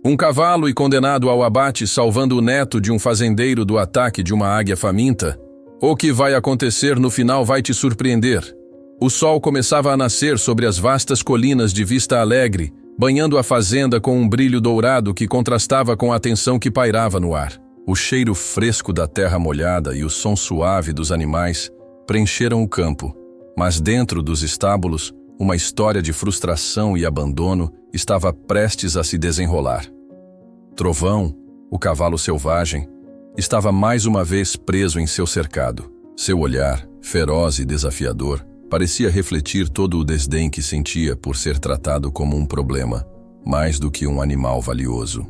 Um cavalo e condenado ao abate salvando o neto de um fazendeiro do ataque de uma águia faminta? O que vai acontecer no final vai te surpreender. O sol começava a nascer sobre as vastas colinas de Vista Alegre, banhando a fazenda com um brilho dourado que contrastava com a tensão que pairava no ar. O cheiro fresco da terra molhada e o som suave dos animais preencheram o campo, mas dentro dos estábulos, uma história de frustração e abandono estava prestes a se desenrolar. Trovão, o cavalo selvagem, estava mais uma vez preso em seu cercado. Seu olhar, feroz e desafiador, parecia refletir todo o desdém que sentia por ser tratado como um problema, mais do que um animal valioso.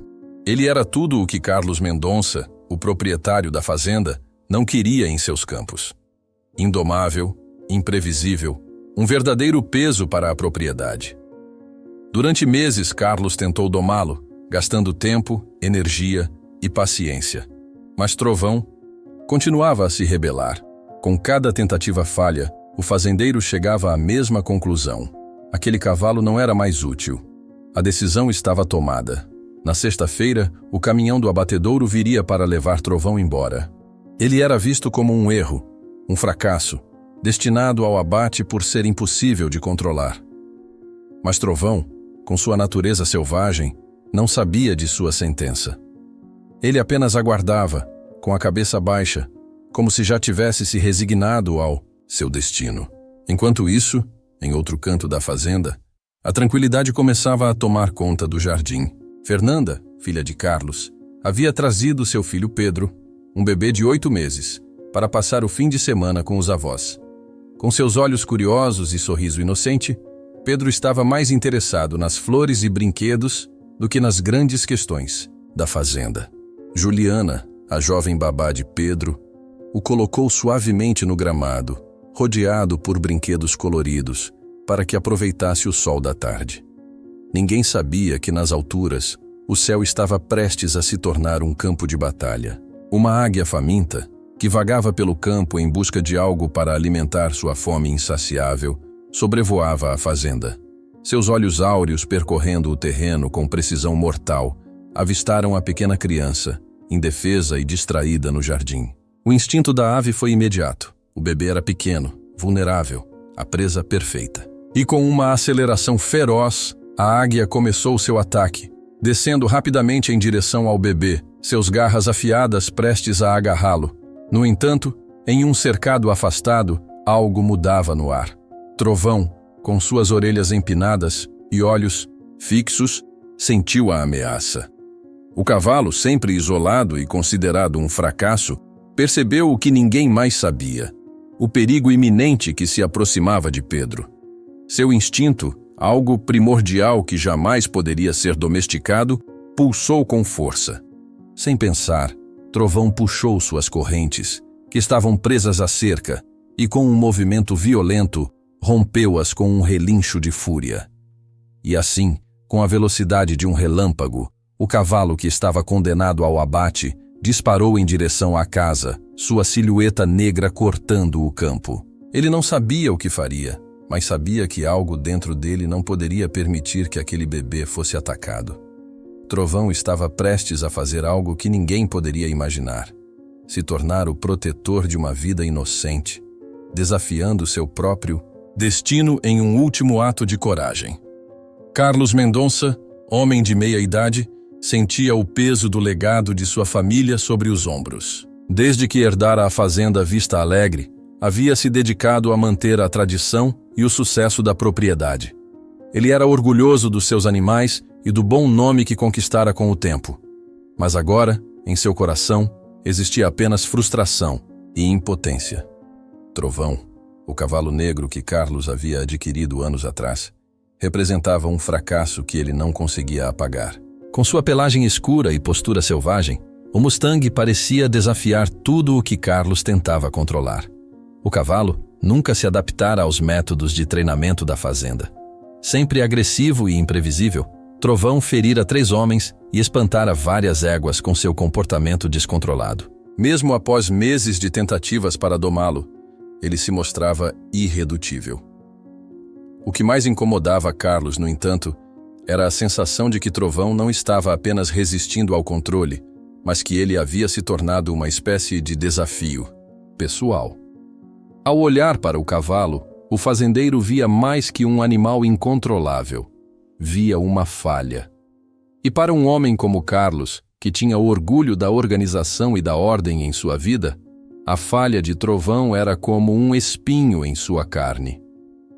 Ele era tudo o que Carlos Mendonça, o proprietário da fazenda, não queria em seus campos. Indomável, imprevisível, um verdadeiro peso para a propriedade. Durante meses, Carlos tentou domá-lo, gastando tempo, energia e paciência. Mas Trovão continuava a se rebelar. Com cada tentativa falha, o fazendeiro chegava à mesma conclusão. Aquele cavalo não era mais útil. A decisão estava tomada. Na sexta-feira, o caminhão do abatedouro viria para levar Trovão embora. Ele era visto como um erro, um fracasso, destinado ao abate por ser impossível de controlar. Mas Trovão, com sua natureza selvagem, não sabia de sua sentença. Ele apenas aguardava, com a cabeça baixa, como se já tivesse se resignado ao seu destino. Enquanto isso, em outro canto da fazenda, a tranquilidade começava a tomar conta do jardim. Fernanda, filha de Carlos, havia trazido seu filho Pedro, um bebê de 8 meses, para passar o fim de semana com os avós. Com seus olhos curiosos e sorriso inocente, Pedro estava mais interessado nas flores e brinquedos do que nas grandes questões da fazenda. Juliana, a jovem babá de Pedro, o colocou suavemente no gramado, rodeado por brinquedos coloridos, para que aproveitasse o sol da tarde. Ninguém sabia que nas alturas o céu estava prestes a se tornar um campo de batalha. Uma águia faminta, que vagava pelo campo em busca de algo para alimentar sua fome insaciável, sobrevoava a fazenda. Seus olhos áureos percorrendo o terreno com precisão mortal, avistaram a pequena criança, indefesa e distraída no jardim. O instinto da ave foi imediato. O bebê era pequeno, vulnerável, a presa perfeita. E com uma aceleração feroz, a águia começou seu ataque, descendo rapidamente em direção ao bebê, seus garras afiadas prestes a agarrá-lo. No entanto, em um cercado afastado, algo mudava no ar. Trovão, com suas orelhas empinadas e olhos fixos, sentiu a ameaça. O cavalo, sempre isolado e considerado um fracasso, percebeu o que ninguém mais sabia: o perigo iminente que se aproximava de Pedro. Seu instinto, algo primordial que jamais poderia ser domesticado, pulsou com força. Sem pensar, Trovão puxou suas correntes, que estavam presas à cerca, e com um movimento violento, rompeu-as com um relincho de fúria. E assim, com a velocidade de um relâmpago, o cavalo que estava condenado ao abate disparou em direção à casa, sua silhueta negra cortando o campo. Ele não sabia o que faria, mas sabia que algo dentro dele não poderia permitir que aquele bebê fosse atacado. Trovão estava prestes a fazer algo que ninguém poderia imaginar: se tornar o protetor de uma vida inocente, desafiando seu próprio destino em um último ato de coragem. Carlos Mendonça, homem de meia-idade, sentia o peso do legado de sua família sobre os ombros. Desde que herdara a fazenda Vista Alegre, havia se dedicado a manter a tradição e o sucesso da propriedade. Ele era orgulhoso dos seus animais e do bom nome que conquistara com o tempo. Mas agora, em seu coração, existia apenas frustração e impotência. Trovão, o cavalo negro que Carlos havia adquirido anos atrás, representava um fracasso que ele não conseguia apagar. Com sua pelagem escura e postura selvagem, o Mustang parecia desafiar tudo o que Carlos tentava controlar. O cavalo nunca se adaptara aos métodos de treinamento da fazenda. Sempre agressivo e imprevisível, Trovão ferira 3 homens e espantara várias éguas com seu comportamento descontrolado. Mesmo após meses de tentativas para domá-lo, ele se mostrava irredutível. O que mais incomodava Carlos, no entanto, Era a sensação de que Trovão não estava apenas resistindo ao controle, mas que ele havia se tornado uma espécie de desafio pessoal. Ao olhar para o cavalo, o fazendeiro via mais que um animal incontrolável. Via uma falha. E para um homem como Carlos, que tinha orgulho da organização e da ordem em sua vida, a falha de Trovão era como um espinho em sua carne.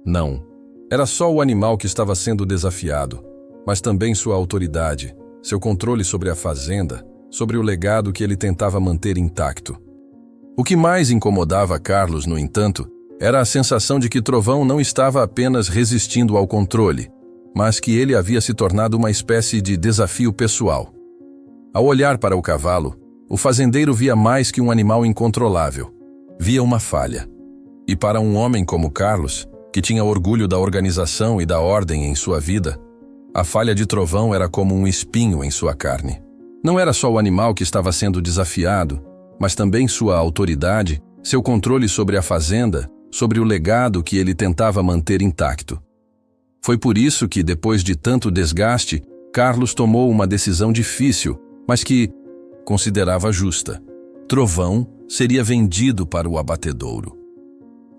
Não, era só o animal que estava sendo desafiado, mas também sua autoridade, seu controle sobre a fazenda, sobre o legado que ele tentava manter intacto. O que mais incomodava Carlos, no entanto, era a sensação de que Trovão não estava apenas resistindo ao controle, mas que ele havia se tornado uma espécie de desafio pessoal. Ao olhar para o cavalo, o fazendeiro via mais que um animal incontrolável. Via uma falha. E para um homem como Carlos, que tinha orgulho da organização e da ordem em sua vida, a falha de Trovão era como um espinho em sua carne. Não era só o animal que estava sendo desafiado, mas também sua autoridade, seu controle sobre a fazenda, sobre o legado que ele tentava manter intacto. Foi por isso que, depois de tanto desgaste, Carlos tomou uma decisão difícil, mas que considerava justa. Trovão seria vendido para o abatedouro.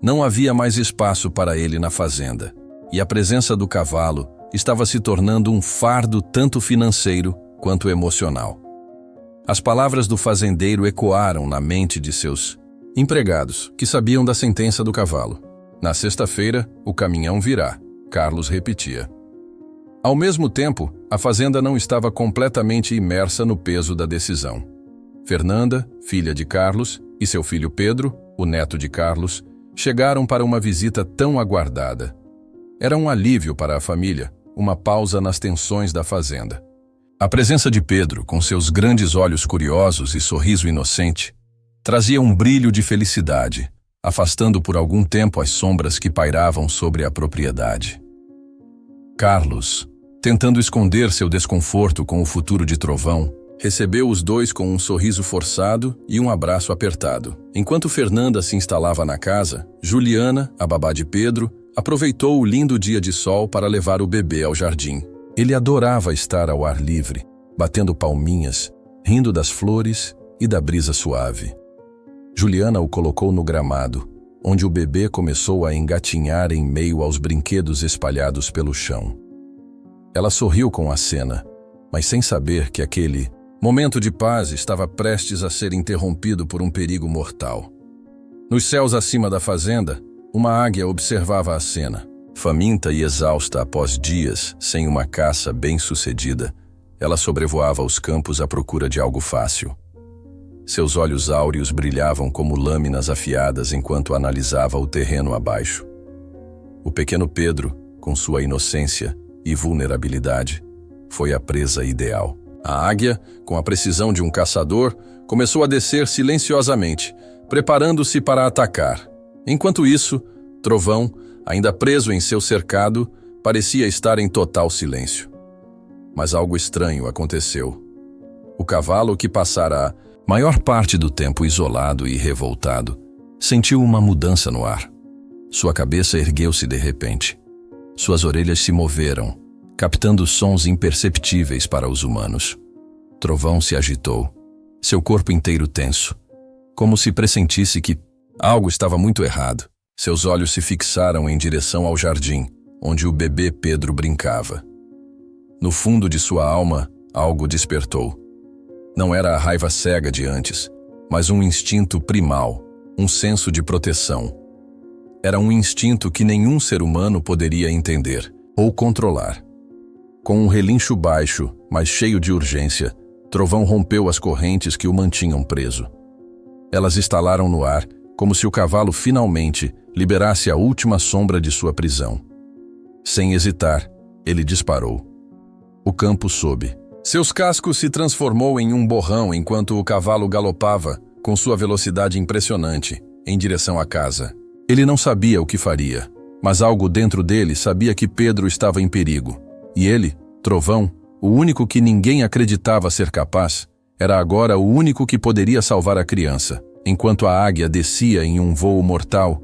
Não havia mais espaço para ele na fazenda, e a presença do cavalo estava se tornando um fardo tanto financeiro quanto emocional. As palavras do fazendeiro ecoaram na mente de seus empregados, que sabiam da sentença do cavalo. Na sexta-feira, o caminhão virá, Carlos repetia. Ao mesmo tempo, a fazenda não estava completamente imersa no peso da decisão. Fernanda, filha de Carlos, e seu filho Pedro, o neto de Carlos, chegaram para uma visita tão aguardada. Era um alívio para a família, uma pausa nas tensões da fazenda. A presença de Pedro, com seus grandes olhos curiosos e sorriso inocente, trazia um brilho de felicidade, afastando por algum tempo as sombras que pairavam sobre a propriedade. Carlos, tentando esconder seu desconforto com o futuro de Trovão, recebeu os dois com um sorriso forçado e um abraço apertado. Enquanto Fernanda se instalava na casa, Juliana, a babá de Pedro, aproveitou o lindo dia de sol para levar o bebê ao jardim. Ele adorava estar ao ar livre, batendo palminhas, rindo das flores e da brisa suave. Juliana o colocou no gramado, onde o bebê começou a engatinhar em meio aos brinquedos espalhados pelo chão. Ela sorriu com a cena, mas sem saber que aquele momento de paz estava prestes a ser interrompido por um perigo mortal. Nos céus acima da fazenda, uma águia observava a cena. Faminta e exausta após dias sem uma caça bem-sucedida, ela sobrevoava os campos à procura de algo fácil. Seus olhos áureos brilhavam como lâminas afiadas enquanto analisava o terreno abaixo. O pequeno Pedro, com sua inocência e vulnerabilidade, foi a presa ideal. A águia, com a precisão de um caçador, começou a descer silenciosamente, preparando-se para atacar. Enquanto isso, Trovão, ainda preso em seu cercado, parecia estar em total silêncio. Mas algo estranho aconteceu. O cavalo, que passara a maior parte do tempo isolado e revoltado, sentiu uma mudança no ar. Sua cabeça ergueu-se de repente. Suas orelhas se moveram, captando sons imperceptíveis para os humanos. Trovão se agitou, seu corpo inteiro tenso, como se pressentisse que algo estava muito errado. Seus olhos se fixaram em direção ao jardim, onde o bebê Pedro brincava. No fundo de sua alma, algo despertou. Não era a raiva cega de antes, mas um instinto primal, um senso de proteção. Era um instinto que nenhum ser humano poderia entender ou controlar. Com um relincho baixo, mas cheio de urgência, Trovão rompeu as correntes que o mantinham preso. Elas estalaram no ar, como se o cavalo finalmente liberasse a última sombra de sua prisão. Sem hesitar, ele disparou. O campo soube. Seus cascos se transformou em um borrão enquanto o cavalo galopava, com sua velocidade impressionante, em direção à casa. Ele não sabia o que faria, mas algo dentro dele sabia que Pedro estava em perigo. E ele, Trovão, o único que ninguém acreditava ser capaz, era agora o único que poderia salvar a criança. Enquanto a águia descia em um voo mortal,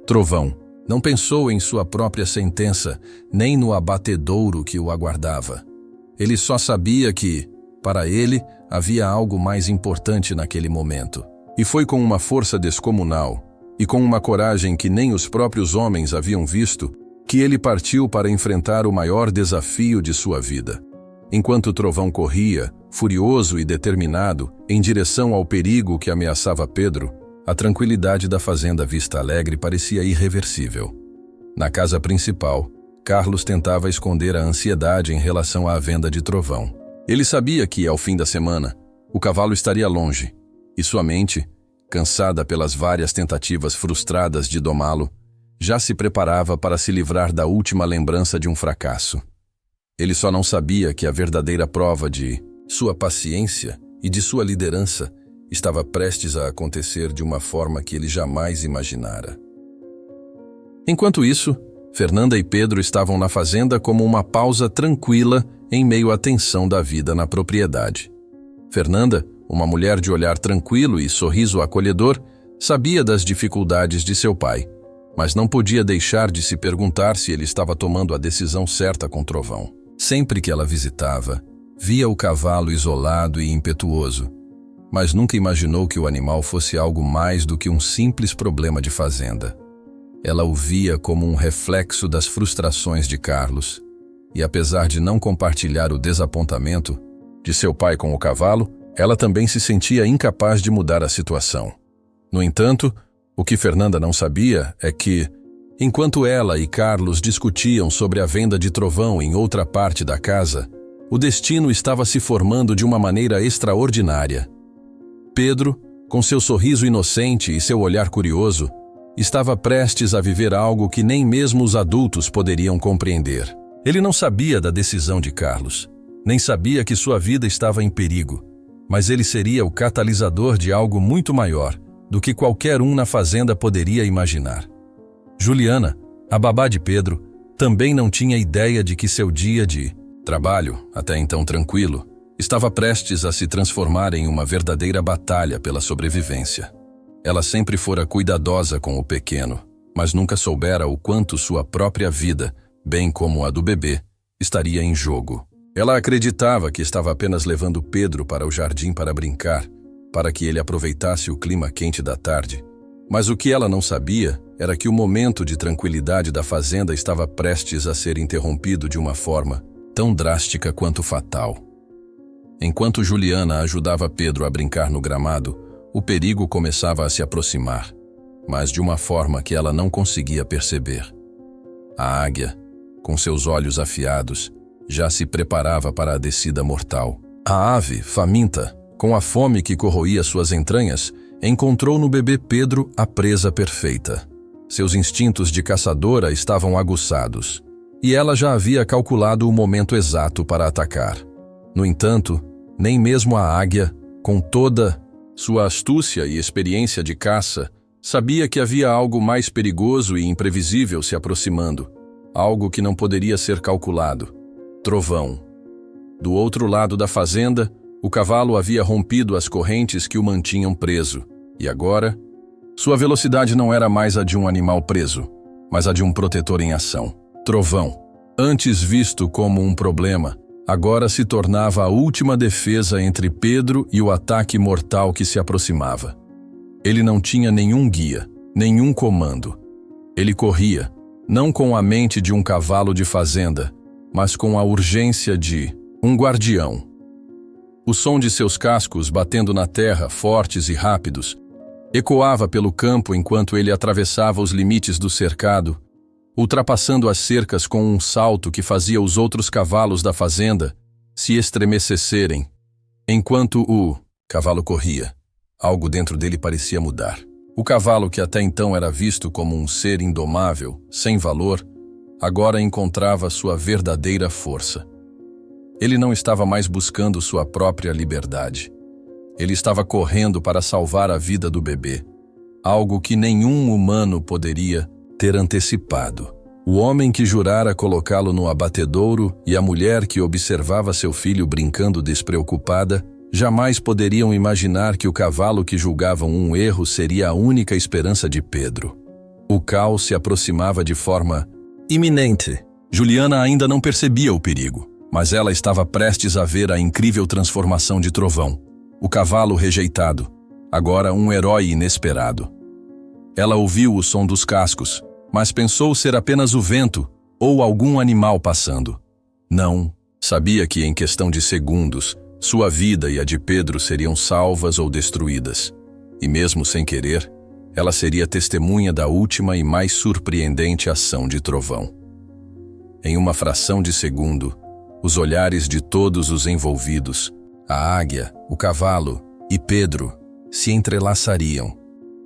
Trovão, Não pensou em sua própria sentença, nem no abatedouro que o aguardava. Ele só sabia que, para ele, havia algo mais importante naquele momento. E foi com uma força descomunal, e com uma coragem que nem os próprios homens haviam visto, que ele partiu para enfrentar o maior desafio de sua vida. Enquanto o trovão corria, furioso e determinado, em direção ao perigo que ameaçava Pedro, a tranquilidade da fazenda Vista Alegre parecia irreversível. Na casa principal, Carlos tentava esconder a ansiedade em relação à venda de trovão. Ele sabia que, ao fim da semana, o cavalo estaria longe, e sua mente, cansada pelas várias tentativas frustradas de domá-lo, já se preparava para se livrar da última lembrança de um fracasso. Ele só não sabia que a verdadeira prova de sua paciência e de sua liderança estava prestes a acontecer de uma forma que ele jamais imaginara. Enquanto isso, Fernanda e Pedro estavam na fazenda como uma pausa tranquila em meio à tensão da vida na propriedade. Fernanda, uma mulher de olhar tranquilo e sorriso acolhedor, sabia das dificuldades de seu pai, mas não podia deixar de se perguntar se ele estava tomando a decisão certa com Trovão. Sempre que ela visitava, via o cavalo isolado e impetuoso, mas nunca imaginou que o animal fosse algo mais do que um simples problema de fazenda. Ela o via como um reflexo das frustrações de Carlos, e apesar de não compartilhar o desapontamento de seu pai com o cavalo, ela também se sentia incapaz de mudar a situação. No entanto, o que Fernanda não sabia é que, enquanto ela e Carlos discutiam sobre a venda de Trovão em outra parte da casa, o destino estava se formando de uma maneira extraordinária. Pedro, com seu sorriso inocente e seu olhar curioso, estava prestes a viver algo que nem mesmo os adultos poderiam compreender. Ele não sabia da decisão de Carlos, nem sabia que sua vida estava em perigo, mas ele seria o catalisador de algo muito maior do que qualquer um na fazenda poderia imaginar. Juliana, a babá de Pedro, também não tinha ideia de que seu dia de trabalho, até então tranquilo, estava prestes a se transformar em uma verdadeira batalha pela sobrevivência. Ela sempre fora cuidadosa com o pequeno, mas nunca soubera o quanto sua própria vida, bem como a do bebê, estaria em jogo. Ela acreditava que estava apenas levando Pedro para o jardim para brincar, para que ele aproveitasse o clima quente da tarde. Mas o que ela não sabia era que o momento de tranquilidade da fazenda estava prestes a ser interrompido de uma forma tão drástica quanto fatal. Enquanto Juliana ajudava Pedro a brincar no gramado, o perigo começava a se aproximar, mas de uma forma que ela não conseguia perceber. A águia, com seus olhos afiados, já se preparava para a descida mortal. A ave, faminta, com a fome que corroía suas entranhas, encontrou no bebê Pedro a presa perfeita. Seus instintos de caçadora estavam aguçados, e ela já havia calculado o momento exato para atacar. No entanto, nem mesmo a águia, com toda sua astúcia e experiência de caça, sabia que havia algo mais perigoso e imprevisível se aproximando, algo que não poderia ser calculado: Trovão. Do outro lado da fazenda, o cavalo havia rompido as correntes que o mantinham preso, e agora, sua velocidade não era mais a de um animal preso, mas a de um protetor em ação. Trovão, antes visto como um problema, agora se tornava a última defesa entre Pedro e o ataque mortal que se aproximava. Ele não tinha nenhum guia, nenhum comando. Ele corria, não com a mente de um cavalo de fazenda, mas com a urgência de um guardião. O som de seus cascos batendo na terra, fortes e rápidos, ecoava pelo campo enquanto ele atravessava os limites do cercado, ultrapassando as cercas com um salto que fazia os outros cavalos da fazenda se estremecerem. Enquanto o cavalo corria, algo dentro dele parecia mudar. O cavalo, que até então era visto como um ser indomável, sem valor, agora encontrava sua verdadeira força. Ele não estava mais buscando sua própria liberdade. Ele estava correndo para salvar a vida do bebê, algo que nenhum humano poderia ter antecipado. O homem que jurara colocá-lo no abatedouro e a mulher que observava seu filho brincando despreocupada jamais poderiam imaginar que o cavalo que julgavam um erro seria a única esperança de Pedro. O caos se aproximava de forma iminente. Juliana ainda não percebia o perigo, mas ela estava prestes a ver a incrível transformação de Trovão. O cavalo rejeitado, agora um herói inesperado. Ela ouviu o som dos cascos, mas pensou ser apenas o vento ou algum animal passando. Não, sabia que em questão de segundos, sua vida e a de Pedro seriam salvas ou destruídas. E mesmo sem querer, ela seria testemunha da última e mais surpreendente ação de Trovão. Em uma fração de segundo, os olhares de todos os envolvidos, a águia, o cavalo e Pedro, se entrelaçariam.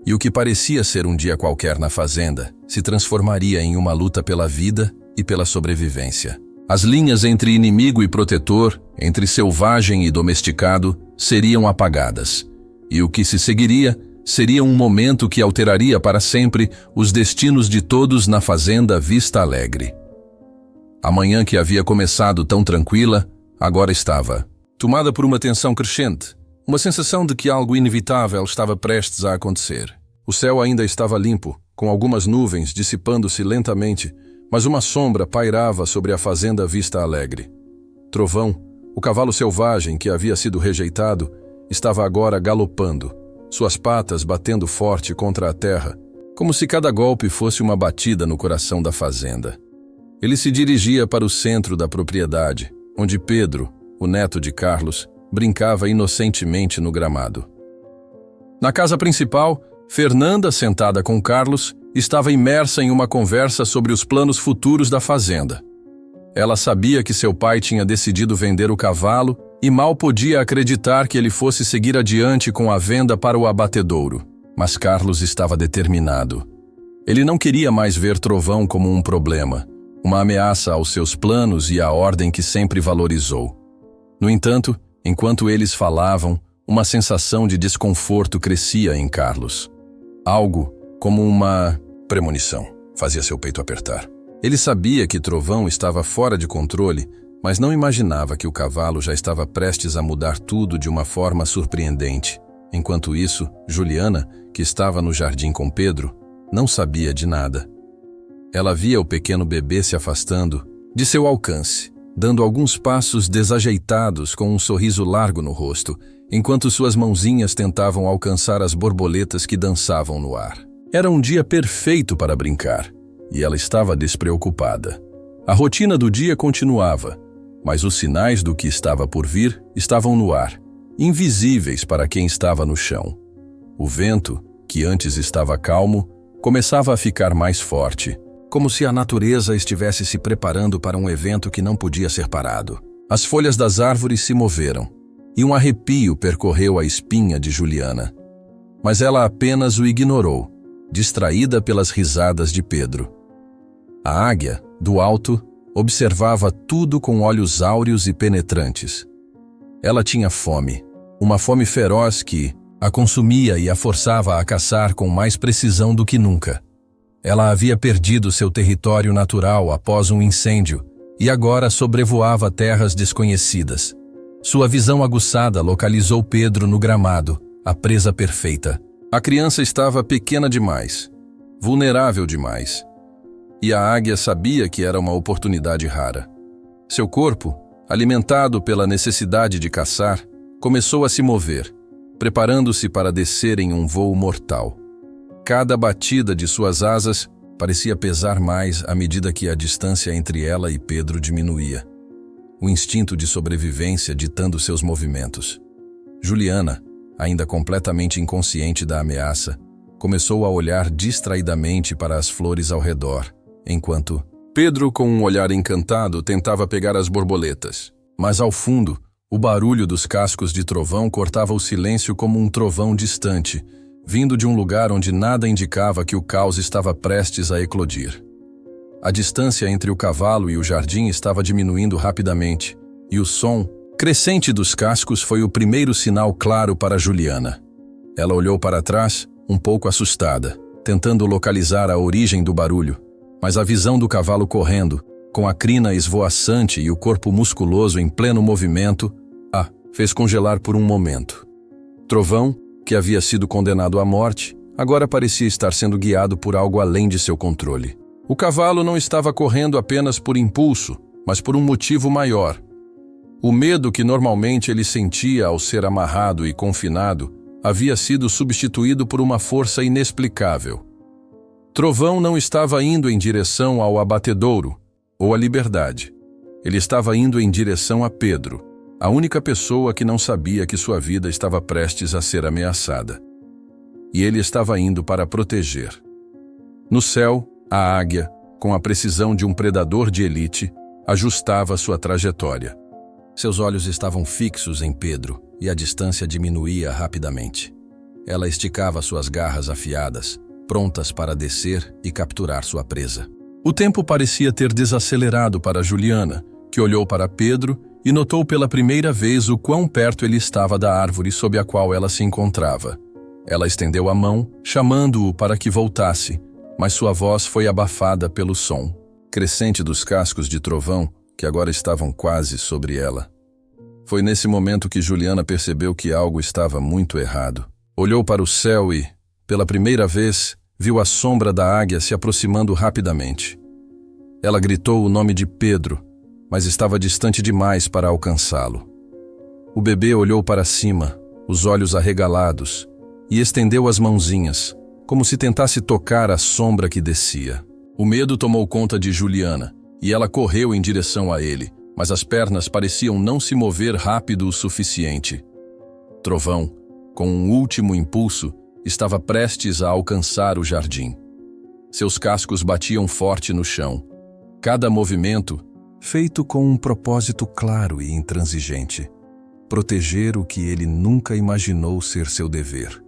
E o que parecia ser um dia qualquer na fazenda se transformaria em uma luta pela vida e pela sobrevivência. As linhas entre inimigo e protetor, entre selvagem e domesticado, seriam apagadas. E o que se seguiria seria um momento que alteraria para sempre os destinos de todos na fazenda Vista Alegre. A manhã que havia começado tão tranquila, agora estava tomada por uma tensão crescente, uma sensação de que algo inevitável estava prestes a acontecer. O céu ainda estava limpo, com algumas nuvens dissipando-se lentamente, mas uma sombra pairava sobre a fazenda Vista Alegre. Trovão, o cavalo selvagem que havia sido rejeitado, estava agora galopando, suas patas batendo forte contra a terra, como se cada golpe fosse uma batida no coração da fazenda. Ele se dirigia para o centro da propriedade, onde Pedro, o neto de Carlos, brincava inocentemente no gramado. Na casa principal, Fernanda, sentada com Carlos, estava imersa em uma conversa sobre os planos futuros da fazenda. Ela sabia que seu pai tinha decidido vender o cavalo e mal podia acreditar que ele fosse seguir adiante com a venda para o abatedouro. Mas Carlos estava determinado. Ele não queria mais ver Trovão como um problema, uma ameaça aos seus planos e à ordem que sempre valorizou. No entanto, enquanto eles falavam, uma sensação de desconforto crescia em Carlos. Algo como uma premonição fazia seu peito apertar. Ele sabia que Trovão estava fora de controle, mas não imaginava que o cavalo já estava prestes a mudar tudo de uma forma surpreendente. Enquanto isso, Juliana, que estava no jardim com Pedro, não sabia de nada. Ela via o pequeno bebê se afastando de seu alcance, dando alguns passos desajeitados com um sorriso largo no rosto, enquanto suas mãozinhas tentavam alcançar as borboletas que dançavam no ar. Era um dia perfeito para brincar, e ela estava despreocupada. A rotina do dia continuava, mas os sinais do que estava por vir estavam no ar, invisíveis para quem estava no chão. O vento, que antes estava calmo, começava a ficar mais forte, como se a natureza estivesse se preparando para um evento que não podia ser parado. As folhas das árvores se moveram, e um arrepio percorreu a espinha de Juliana. Mas ela apenas o ignorou, distraída pelas risadas de Pedro. A águia, do alto, observava tudo com olhos áureos e penetrantes. Ela tinha fome, uma fome feroz que a consumia e a forçava a caçar com mais precisão do que nunca. Ela havia perdido seu território natural após um incêndio e agora sobrevoava terras desconhecidas. Sua visão aguçada localizou Pedro no gramado, a presa perfeita. A criança estava pequena demais, vulnerável demais. E a águia sabia que era uma oportunidade rara. Seu corpo, alimentado pela necessidade de caçar, começou a se mover, preparando-se para descer em um voo mortal. Cada batida de suas asas parecia pesar mais à medida que a distância entre ela e Pedro diminuía. O instinto de sobrevivência ditando seus movimentos. Juliana, ainda completamente inconsciente da ameaça, começou a olhar distraidamente para as flores ao redor, enquanto Pedro, com um olhar encantado, tentava pegar as borboletas. Mas ao fundo, o barulho dos cascos de Trovão cortava o silêncio como um trovão distante, vindo de um lugar onde nada indicava que o caos estava prestes a eclodir. A distância entre o cavalo e o jardim estava diminuindo rapidamente, e o som crescente dos cascos foi o primeiro sinal claro para Juliana. Ela olhou para trás, um pouco assustada, tentando localizar a origem do barulho, mas a visão do cavalo correndo, com a crina esvoaçante e o corpo musculoso em pleno movimento, a fez congelar por um momento. Trovão, que havia sido condenado à morte, agora parecia estar sendo guiado por algo além de seu controle. O cavalo não estava correndo apenas por impulso, mas por um motivo maior. O medo que normalmente ele sentia ao ser amarrado e confinado havia sido substituído por uma força inexplicável. Trovão não estava indo em direção ao abatedouro ou à liberdade. Ele estava indo em direção a Pedro, a única pessoa que não sabia que sua vida estava prestes a ser ameaçada. E ele estava indo para proteger. No céu, a águia, com a precisão de um predador de elite, ajustava sua trajetória. Seus olhos estavam fixos em Pedro e a distância diminuía rapidamente. Ela esticava suas garras afiadas, prontas para descer e capturar sua presa. O tempo parecia ter desacelerado para Juliana, que olhou para Pedro e notou pela primeira vez o quão perto ele estava da árvore sob a qual ela se encontrava. Ela estendeu a mão, chamando-o para que voltasse, mas sua voz foi abafada pelo som crescente dos cascos de trovão que agora estavam quase sobre ela. Foi nesse momento que Juliana percebeu que algo estava muito errado. Olhou para o céu e, pela primeira vez, viu a sombra da águia se aproximando rapidamente. Ela gritou o nome de Pedro, mas estava distante demais para alcançá-lo. O bebê olhou para cima, os olhos arregalados, e estendeu as mãozinhas, como se tentasse tocar a sombra que descia. O medo tomou conta de Juliana, e ela correu em direção a ele, mas as pernas pareciam não se mover rápido o suficiente. Trovão, com um último impulso, estava prestes a alcançar o jardim. Seus cascos batiam forte no chão. Cada movimento, feito com um propósito claro e intransigente: proteger o que ele nunca imaginou ser seu dever.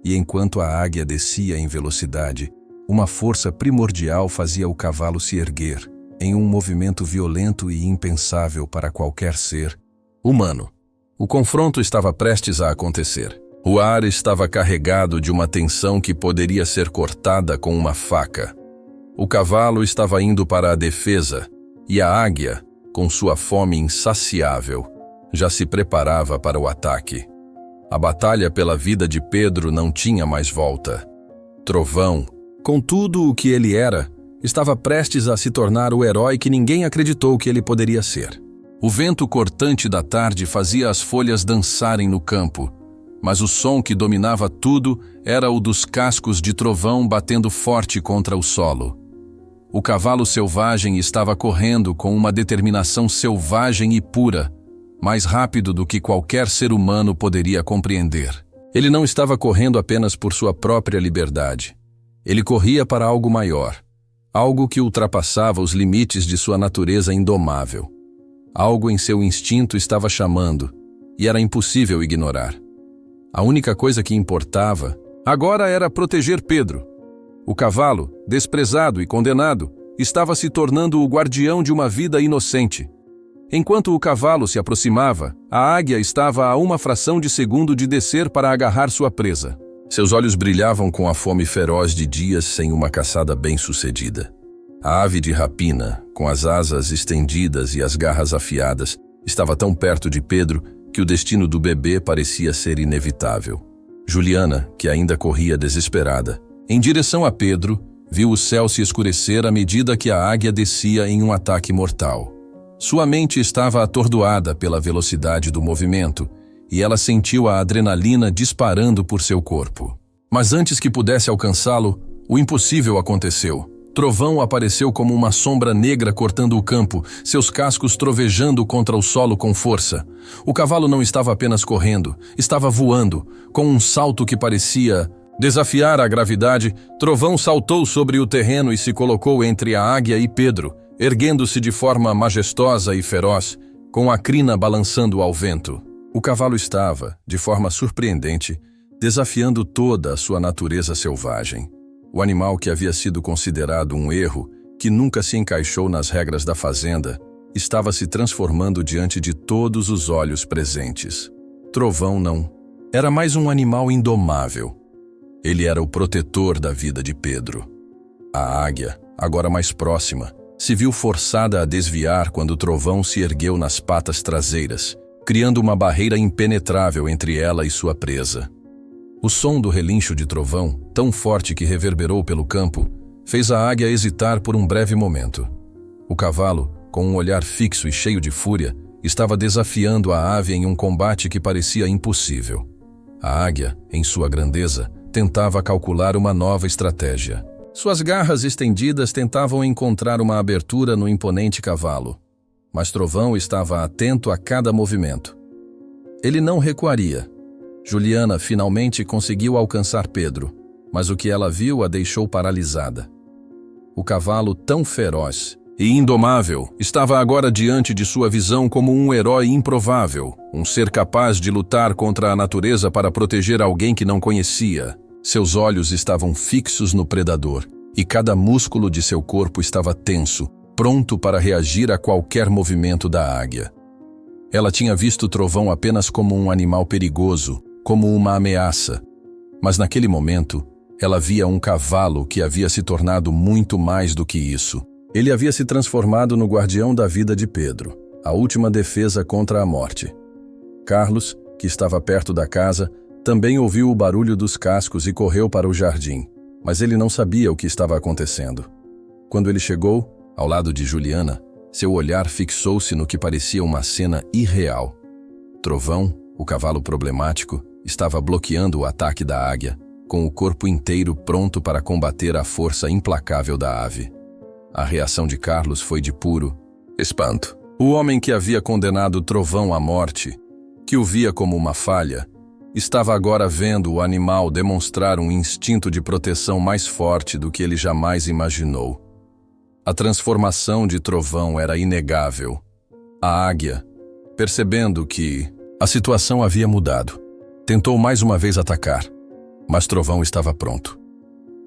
E enquanto a águia descia em velocidade, uma força primordial fazia o cavalo se erguer, em um movimento violento e impensável para qualquer ser humano. O confronto estava prestes a acontecer. O ar estava carregado de uma tensão que poderia ser cortada com uma faca. O cavalo estava indo para a defesa, e a águia, com sua fome insaciável, já se preparava para o ataque. A batalha pela vida de Pedro não tinha mais volta. Trovão, com tudo o que ele era, estava prestes a se tornar o herói que ninguém acreditou que ele poderia ser. O vento cortante da tarde fazia as folhas dançarem no campo, mas o som que dominava tudo era o dos cascos de trovão batendo forte contra o solo. O cavalo selvagem estava correndo com uma determinação selvagem e pura, mais rápido do que qualquer ser humano poderia compreender. Ele não estava correndo apenas por sua própria liberdade. Ele corria para algo maior, algo que ultrapassava os limites de sua natureza indomável. Algo em seu instinto estava chamando, e era impossível ignorar. A única coisa que importava agora era proteger Pedro. O cavalo, desprezado e condenado, estava se tornando o guardião de uma vida inocente. Enquanto o cavalo se aproximava, a águia estava a uma fração de segundo de descer para agarrar sua presa. Seus olhos brilhavam com a fome feroz de dias sem uma caçada bem-sucedida. A ave de rapina, com as asas estendidas e as garras afiadas, estava tão perto de Pedro que o destino do bebê parecia ser inevitável. Juliana, que ainda corria desesperada, em direção a Pedro, viu o céu se escurecer à medida que a águia descia em um ataque mortal. Sua mente estava atordoada pela velocidade do movimento, e ela sentiu a adrenalina disparando por seu corpo. Mas antes que pudesse alcançá-lo, o impossível aconteceu. Trovão apareceu como uma sombra negra cortando o campo, seus cascos trovejando contra o solo com força. O cavalo não estava apenas correndo, estava voando. Com um salto que parecia desafiar a gravidade, Trovão saltou sobre o terreno e se colocou entre a águia e Pedro, erguendo-se de forma majestosa e feroz, com a crina balançando ao vento. O cavalo estava, de forma surpreendente, desafiando toda a sua natureza selvagem. O animal que havia sido considerado um erro, que nunca se encaixou nas regras da fazenda, estava se transformando diante de todos os olhos presentes. Trovão não. Era mais um animal indomável. Ele era o protetor da vida de Pedro. A águia, agora mais próxima, se viu forçada a desviar quando Trovão se ergueu nas patas traseiras, criando uma barreira impenetrável entre ela e sua presa. O som do relincho de trovão, tão forte que reverberou pelo campo, fez a águia hesitar por um breve momento. O cavalo, com um olhar fixo e cheio de fúria, estava desafiando a ave em um combate que parecia impossível. A águia, em sua grandeza, tentava calcular uma nova estratégia. Suas garras estendidas tentavam encontrar uma abertura no imponente cavalo, mas Trovão estava atento a cada movimento. Ele não recuaria. Juliana finalmente conseguiu alcançar Pedro, mas o que ela viu a deixou paralisada. O cavalo, tão feroz e indomável, estava agora diante de sua visão como um herói improvável, um ser capaz de lutar contra a natureza para proteger alguém que não conhecia. Seus olhos estavam fixos no predador, e cada músculo de seu corpo estava tenso, pronto para reagir a qualquer movimento da águia. Ela tinha visto o Trovão apenas como um animal perigoso, como uma ameaça. Mas naquele momento, ela via um cavalo que havia se tornado muito mais do que isso. Ele havia se transformado no guardião da vida de Pedro, a última defesa contra a morte. Carlos, que estava perto da casa, também ouviu o barulho dos cascos e correu para o jardim, mas ele não sabia o que estava acontecendo. Quando ele chegou, ao lado de Juliana, seu olhar fixou-se no que parecia uma cena irreal. Trovão, o cavalo problemático, estava bloqueando o ataque da águia, com o corpo inteiro pronto para combater a força implacável da ave. A reação de Carlos foi de puro espanto. O homem que havia condenado Trovão à morte, que o via como uma falha, estava agora vendo o animal demonstrar um instinto de proteção mais forte do que ele jamais imaginou. A transformação de Trovão era inegável. A águia, percebendo que a situação havia mudado, tentou mais uma vez atacar, mas Trovão estava pronto.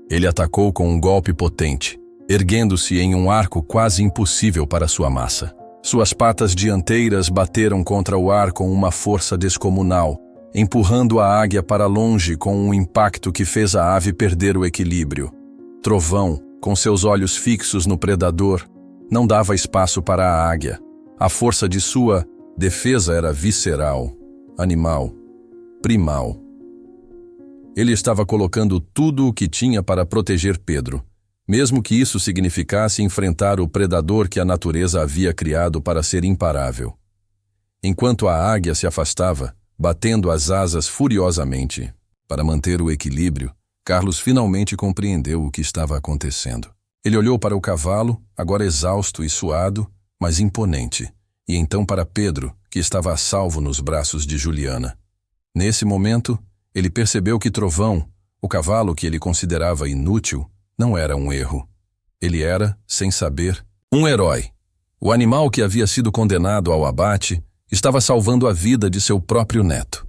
Ele atacou com um golpe potente, erguendo-se em um arco quase impossível para sua massa. Suas patas dianteiras bateram contra o ar com uma força descomunal, empurrando a águia para longe com um impacto que fez a ave perder o equilíbrio. Trovão, com seus olhos fixos no predador, não dava espaço para a águia. A força de sua defesa era visceral, animal, primal. Ele estava colocando tudo o que tinha para proteger Pedro, mesmo que isso significasse enfrentar o predador que a natureza havia criado para ser imparável. Enquanto a águia se afastava, batendo as asas furiosamente para manter o equilíbrio, Carlos finalmente compreendeu o que estava acontecendo. Ele olhou para o cavalo, agora exausto e suado, mas imponente, e então para Pedro, que estava a salvo nos braços de Juliana. Nesse momento, ele percebeu que Trovão, o cavalo que ele considerava inútil, não era um erro. Ele era, sem saber, um herói. O animal que havia sido condenado ao abate estava salvando a vida de seu próprio neto.